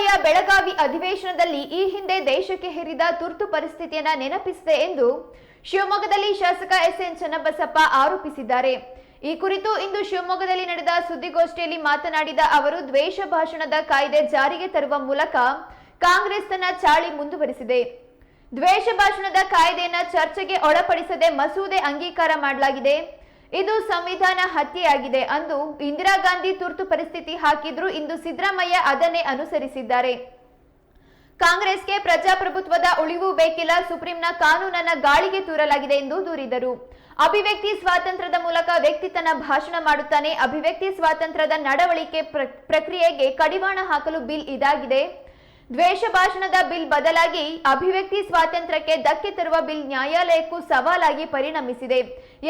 ಸಿದ್ದರಾಮಯ್ಯ ಬೆಳಗಾವಿ ಅಧಿವೇಶನದಲ್ಲಿ ಈ ಹಿಂದೆ ದೇಶಕ್ಕೆ ಹೇರಿದ ತುರ್ತು ಪರಿಸ್ಥಿತಿಯನ್ನ ನೆನಪಿಸಿದೆ ಎಂದು ಶಿವಮೊಗ್ಗದಲ್ಲಿ ಶಾಸಕ ಎಸ್ಎನ್ ಚನ್ನಬಸಪ್ಪ ಆರೋಪಿಸಿದ್ದಾರೆ. ಈ ಕುರಿತು ಇಂದು ಶಿವಮೊಗ್ಗದಲ್ಲಿ ನಡೆದ ಸುದ್ದಿಗೋಷ್ಠಿಯಲ್ಲಿ ಮಾತನಾಡಿದ ಅವರು, ದ್ವೇಷ ಭಾಷಣದ ಕಾಯ್ದೆ ಜಾರಿಗೆ ತರುವ ಮೂಲಕ ಕಾಂಗ್ರೆಸ್ ತನ್ನ ಚಾಳಿ ಮುಂದುವರಿಸಿದೆ. ದ್ವೇಷ ಭಾಷಣದ ಕಾಯ್ದೆಯನ್ನು ಚರ್ಚೆಗೆ ಒಳಪಡಿಸದೆ ಮಸೂದೆ ಅಂಗೀಕಾರ ಮಾಡಲಾಗಿದೆ. ಇದು ಸಂವಿಧಾನ ಹತ್ಯೆಯಾಗಿದೆ. ಅಂದು ಇಂದಿರಾ ಗಾಂಧಿ ತುರ್ತು ಪರಿಸ್ಥಿತಿ ಹಾಕಿದ್ರು, ಇಂದು ಸಿದ್ದರಾಮಯ್ಯ ಅದನ್ನೇ ಅನುಸರಿಸಿದ್ದಾರೆ. ಕಾಂಗ್ರೆಸ್ಗೆ ಪ್ರಜಾಪ್ರಭುತ್ವದ ಉಳಿವು ಬೇಕಿಲ್ಲ, ಸುಪ್ರೀಂನ ಕಾನೂನನ್ನ ಗಾಳಿಗೆ ತೂರಲಾಗಿದೆ ಎಂದು ದೂರಿದರು. ಅಭಿವ್ಯಕ್ತಿ ಸ್ವಾತಂತ್ರ್ಯದ ಮೂಲಕ ವ್ಯಕ್ತಿ ತನ್ನ ಭಾಷಣ ಮಾಡುತ್ತಾನೆ. ಅಭಿವ್ಯಕ್ತಿ ಸ್ವಾತಂತ್ರ್ಯದ ನಡವಳಿಕೆ ಪ್ರಕ್ರಿಯೆಗೆ ಕಡಿವಾಣ ಹಾಕಲು ಬಿಲ್ ಇದಾಗಿದೆ. ದ್ವೇಷ ಭಾಷಣದ ಬಿಲ್ ಬದಲಾಗಿ ಅಭಿವ್ಯಕ್ತಿ ಸ್ವಾತಂತ್ರ್ಯಕ್ಕೆ ಧಕ್ಕೆ ತರುವ ಬಿಲ್ ನ್ಯಾಯಾಲಯಕ್ಕೂ ಸವಾಲಾಗಿ ಪರಿಣಮಿಸಿದೆ.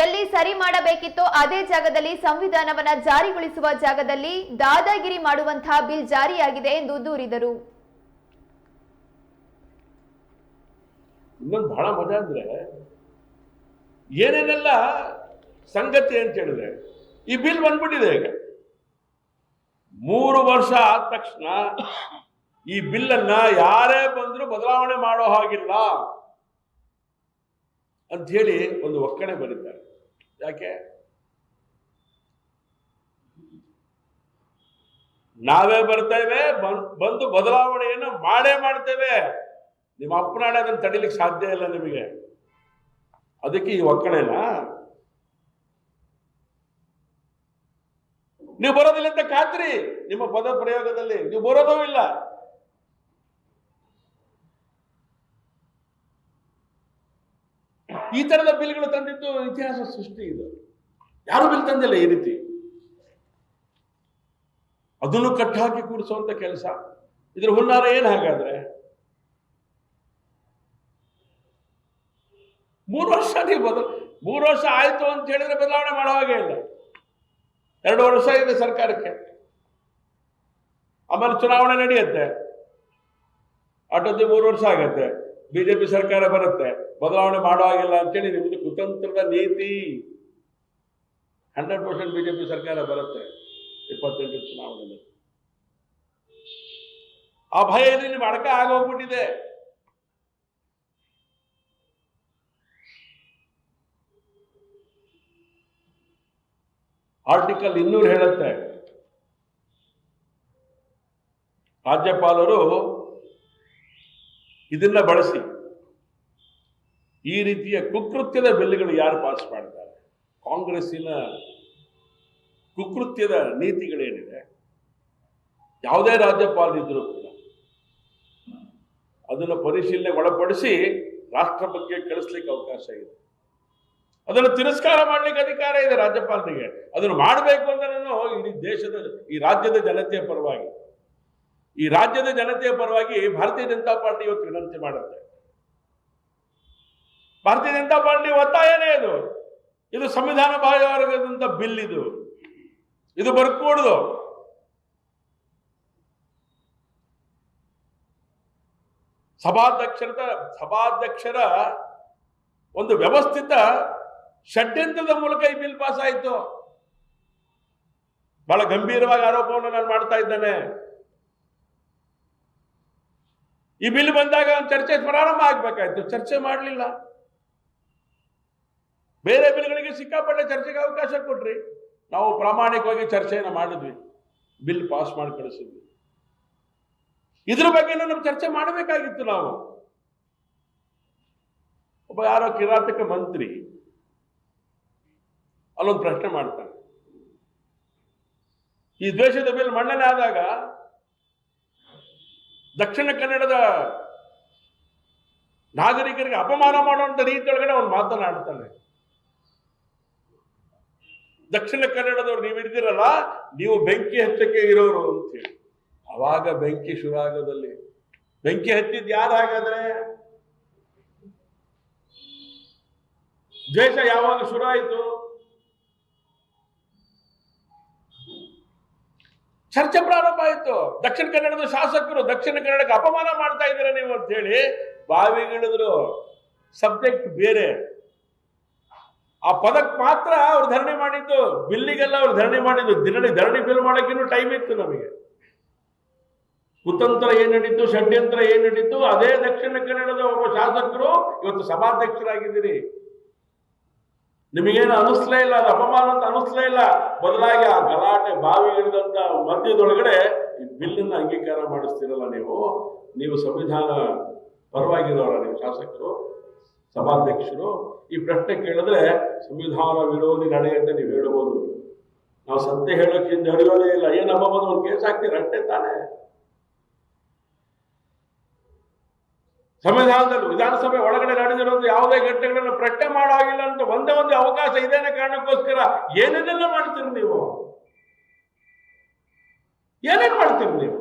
ಎಲ್ಲಿ ಸರಿ ಮಾಡಬೇಕಿತ್ತೋ ಅದೇ ಜಾಗದಲ್ಲಿ, ಸಂವಿಧಾನವನ್ನ ಜಾರಿಗೊಳಿಸುವ ಜಾಗದಲ್ಲಿ ದಾದಾಗಿರಿ ಮಾಡುವಂತಹ ಬಿಲ್ ಜಾರಿಯಾಗಿದೆ ಎಂದು ದೂರಿದರು. ಇನ್ನೊಂದು ಬಹಳ ಮಜಾ ಅಂದ್ರೆ ಏನೇನೆಲ್ಲ ಸಂಗತಿ ಅಂತ ಹೇಳಿದ್ರೆ, ಈ ಬಿಲ್ ಬಂದ್ಬಿಟ್ಟಿದೆ. ಈಗ 3 ವರ್ಷ ಆದ ತಕ್ಷಣ ಈ ಬಿಲ್ ಅನ್ನ ಯಾರೇ ಬಂದ್ರು ಬದಲಾವಣೆ ಮಾಡೋ ಹಾಗಿಲ್ಲ ಅಂತ ಹೇಳಿ ಒಂದು ಒಕ್ಕಣೆ ಬರೀತಾರೆ. ಯಾಕೆ? ನಾವೇ ಬರ್ತೇವೆ, ಬಂದು ಬದಲಾವಣೆಯನ್ನು ಮಾಡೇ ಮಾಡ್ತೇವೆ. ನಿಮ್ಮ ಅಪ್ಪನಾಡೆ ಅದನ್ನು ತಡಿಲಿಕ್ಕೆ ಸಾಧ್ಯ ಇಲ್ಲ ನಿಮಗೆ. ಅದಕ್ಕೆ ಈ ಒಕ್ಕಣೆನ ನೀವು ಬರೋದಿಲ್ಲ ಅಂತ ಖಾತ್ರಿ. ನಿಮ್ಮ ಪದ ಪ್ರಯೋಗದಲ್ಲಿ ನೀವು ಬರೋದೂ ಇಲ್ಲ. ಈ ತರದ ಬಿಲ್ಗಳು ತಂದಿದ್ದು ಇತಿಹಾಸ ಸೃಷ್ಟಿ. ಇದು ಯಾರು ಬಿಲ್ ತಂದಿಲ್ಲ ಈ ರೀತಿ. ಅದನ್ನು ಕಟ್ಟಾಕಿ ಕೂಡಿಸುವಂತ ಕೆಲಸ. ಇದ್ರ ಹುನ್ನಾರ ಏನ್ ಹಾಗಾದ್ರೆ? 3 ವರ್ಷ ನೀವು 3 ವರ್ಷ ಆಯ್ತು ಅಂತ ಹೇಳಿದ್ರೆ ಬದಲಾವಣೆ ಮಾಡೋ ಹಾಗೆ ಇಲ್ಲ. 2 ವರ್ಷ ಇದೆ ಸರ್ಕಾರಕ್ಕೆ, ಆಮೇಲೆ ಚುನಾವಣೆ ನಡೆಯುತ್ತೆ, ಅಟೊತ್ತಿ 3 ವರ್ಷ ಆಗತ್ತೆ, ಬಿಜೆಪಿ ಸರ್ಕಾರ ಬರುತ್ತೆ, ಬದಲಾವಣೆ ಮಾಡೋ ಹಾಗಿಲ್ಲ ಅಂತೇಳಿ ನಿಮ್ದು ಕುತಂತ್ರದ ನೀತಿ. 100% ಬಿಜೆಪಿ ಸರ್ಕಾರ ಬರುತ್ತೆ 28 ಚುನಾವಣೆಯಲ್ಲಿ. ಆ ಭಯದಲ್ಲಿ ನಿಮ್ಮ ಅಡಕ ಆಗೋಗ್ಬಿಟ್ಟಿದೆ. ಆರ್ಟಿಕಲ್ 200 ಹೇಳುತ್ತೆ, ರಾಜ್ಯಪಾಲರು ಇದನ್ನ ಬಳಸಿ ಈ ರೀತಿಯ ಕುಕೃತ್ಯದ ಬಿಲ್ಗಳು ಯಾರು ಪಾಸ್ ಮಾಡ್ತಾರೆ, ಕಾಂಗ್ರೆಸ್ಸಿನ ಕುಕೃತ್ಯದ ನೀತಿಗಳೇನಿದೆ, ಯಾವುದೇ ರಾಜ್ಯಪಾಲರಿದ್ರೂ ಕೂಡ ಅದನ್ನು ಪರಿಶೀಲನೆಗೆ ಒಳಪಡಿಸಿ ರಾಷ್ಟ್ರಪತಿಗೆ ಕಳಿಸ್ಲಿಕ್ಕೆ ಅವಕಾಶ ಇದೆ. ಅದನ್ನು ತಿರಸ್ಕಾರ ಮಾಡ್ಲಿಕ್ಕೆ ಅಧಿಕಾರ ಇದೆ ರಾಜ್ಯಪಾಲರಿಗೆ. ಅದನ್ನು ಮಾಡಬೇಕು ಅಂತ ನಾನು ಇಡೀ ದೇಶದ, ಈ ರಾಜ್ಯದ ಜನತೆಯ ಪರವಾಗಿ, ಭಾರತೀಯ ಜನತಾ ಪಾರ್ಟಿ ಇವತ್ತು ವಿನಂತಿ ಮಾಡುತ್ತೆ. ಭಾರತೀಯ ಜನತಾ ಪಾರ್ಟಿ ಒತ್ತಾಯನೇ ಇದು ಸಂವಿಧಾನ ಬಾಹಿರವಾದಂತ ಬಿಲ್. ಇದು ಬರ್ಕೂಡುದು. ಸಭಾಧ್ಯಕ್ಷರ ಒಂದು ವ್ಯವಸ್ಥಿತ ಷಡ್ಯಂತ್ರದ ಮೂಲಕ ಈ ಬಿಲ್ ಪಾಸ್ ಆಯಿತು. ಬಹಳ ಗಂಭೀರವಾಗಿ ಆರೋಪವನ್ನು ನಾನು ಮಾಡ್ತಾ ಇದ್ದೇನೆ. ಈ ಬಿಲ್ ಬಂದಾಗ ಚರ್ಚೆ ಪ್ರಾರಂಭ ಆಗ್ಬೇಕಾಯ್ತು, ಚರ್ಚೆ ಮಾಡಲಿಲ್ಲ. ಬೇರೆ ಬಿಲ್ಗಳಿಗೆ ಸಿಕ್ಕಾಪಟ್ಟೆ ಚರ್ಚೆಗೆ ಅವಕಾಶ ಕೊಟ್ರಿ. ನಾವು ಪ್ರಾಮಾಣಿಕವಾಗಿ ಚರ್ಚೆಯನ್ನು ಮಾಡಿದ್ವಿ, ಬಿಲ್ ಪಾಸ್ ಮಾಡಿ ಕಳಿಸಿದ್ವಿ. ಇದ್ರ ಬಗ್ಗೆ ನಾವು ಚರ್ಚೆ ಮಾಡಬೇಕಾಗಿತ್ತು. ನಾವು ಒಬ್ಬ ಯಾರೋ ಕಿರಾತಕ ಮಂತ್ರಿ ಅಲ್ಲೊಂದು ಪ್ರಶ್ನೆ ಮಾಡ್ತಾನೆ. ಈ ದ್ವೇಷದ ಬಿಲ್ ಮಂಡನೆ ಆದಾಗ ದಕ್ಷಿಣ ಕನ್ನಡದ ನಾಗರಿಕರಿಗೆ ಅಪಮಾನ ಮಾಡುವಂತ ರೀತಿಯೊಳಗಡೆ ಅವನು ಮಾತನಾಡ್ತಾನೆ. ದಕ್ಷಿಣ ಕನ್ನಡದವ್ರು ನೀವು ಇರ್ದಿರಲ್ಲ, ನೀವು ಬೆಂಕಿ ಹಚ್ಚಕ್ಕೆ ಇರೋರು ಅಂತೇಳಿ. ಅವಾಗ ಬೆಂಕಿ ಶುರು ಆಗೋದಲ್ಲಿ ಬೆಂಕಿ ಹಚ್ಚಿದ್ ಯಾರು? ಹಾಗಾದ್ರೆ ದ್ವೇಷ ಯಾವಾಗ ಶುರು ಆಯಿತು? ಚರ್ಚೆ ಪ್ರಾರಂಭ ಆಯಿತು. ದಕ್ಷಿಣ ಕನ್ನಡದ ಶಾಸಕರು ದಕ್ಷಿಣ ಕನ್ನಡಕ್ಕೆ ಅಪಮಾನ ಮಾಡ್ತಾ ಇದ್ದೀರ ನೀವು ಅಂತ ಹೇಳಿ ಬಾವಿಗಿಳಿದ್ರು. ಸಬ್ಜೆಕ್ಟ್ ಬೇರೆ. ಆ ಪದಕ್ಕೆ ಮಾತ್ರ ಅವ್ರು ಧರಣಿ ಮಾಡಿದ್ದು, ಬಿಲ್ಲಿಗೆಲ್ಲ ಅವ್ರು ಧರಣಿ ಮಾಡಿದ್ದು. ಧರಣಿ ಬಿಲ್ ಮಾಡಕ್ಕಿನ್ನೂ ಟೈಮ್ ಇತ್ತು ನಮಗೆ. ಕುತಂತ್ರ ಏನ್ ನಡೀತು, ಷಡ್ಯಂತ್ರ ಏನ್ ನಡೀತು, ಅದೇ ದಕ್ಷಿಣ ಕನ್ನಡದ ಒಬ್ಬ ಶಾಸಕರು ಇವತ್ತು ಸಭಾಧ್ಯಕ್ಷರಾಗಿದ್ದೀರಿ. ನಿಮಗೇನು ಅನಿಸ್ಲೇ ಇಲ್ಲ, ಅದು ಅಪಮಾನ ಅಂತ ಅನಿಸ್ಲೇ ಇಲ್ಲ. ಬದಲಾಗಿ ಆ ಗಲಾಟೆ ಬಾವಿಗಿಳಿದಂತ ಮಧ್ಯದೊಳಗಡೆ ಈ ಬಿಲ್ಲನ್ನ ಅಂಗೀಕಾರ ಮಾಡಿಸ್ತಿರಲ್ಲ ನೀವು ಸಂವಿಧಾನ ಪರವಾಗಿರೋರ ನೀವು ಶಾಸಕರು, ಸಭಾಧ್ಯಕ್ಷರು. ಈ ಪ್ರಶ್ನೆ ಕೇಳಿದ್ರೆ ಸಂವಿಧಾನ ವಿರೋಧಿ ನಡೆ ಅಂತ ನೀವು ಹೇಳ್ಬೋದು. ನಾವು ಸತ್ಯ ಹೇಳೋಕೆ ಹಿಂದೆ ಹರಿಯೋದೇ ಇಲ್ಲ. ಏನಪ್ಪ ಬಂದು ಒಂದು ಕೇಸ್ ಹಾಕ್ತೀರ ಅಷ್ಟೇ ತಾನೇ. ಸಂವಿಧಾನದಲ್ಲಿ ವಿಧಾನಸಭೆ ಒಳಗಡೆ ನಡೆದಿರೋದು ಯಾವುದೇ ಘಟನೆಗಳನ್ನು ಪ್ರಶ್ನೆ ಮಾಡೋ ಆಗಿಲ್ಲ ಅಂತ ಒಂದೇ ಒಂದು ಅವಕಾಶ ಇದೇನ ಕಾರಣಕ್ಕೋಸ್ಕರ ಏನೇನೆಲ್ಲ ಮಾಡ್ತೀರಿ ನೀವು, ಏನೇನ್ ಮಾಡ್ತೀರಿ ನೀವು?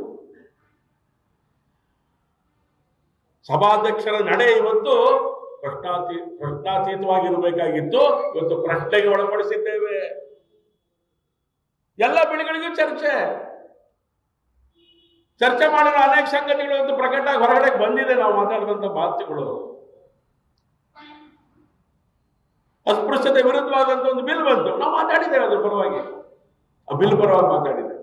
ಸಭಾಧ್ಯಕ್ಷರ ನಡೆ ಇವತ್ತು ಪ್ರಶ್ನಾತೀತವಾಗಿರಬೇಕಾಗಿತ್ತು. ಇವತ್ತು ಪ್ರಶ್ನೆಗೆ ಒಳಪಡಿಸಿದ್ದೇವೆ. ಎಲ್ಲ ಬೆಳೆಗಳಿಗೂ ಚರ್ಚೆ ಮಾಡಿರೋ ಅನೇಕ ಸಂಗತಿಗಳು ಇವತ್ತು ಪ್ರಕಟ ಹೊರಗಡೆ ಬಂದಿದೆ. ನಾವು ಮಾತಾಡಿದಂತ ಮಾತುಗಳು ಅಸ್ಪೃಶ್ಯತೆ ವಿರುದ್ಧವಾದಂತ ಒಂದು ಬಿಲ್ ಬಂತು. ನಾವು ಮಾತಾಡಿದ್ದೇವೆ ಅದ್ರ ಪರವಾಗಿ, ಆ ಬಿಲ್ ಪರವಾಗಿ ಮಾತಾಡಿದ್ದೇವೆ.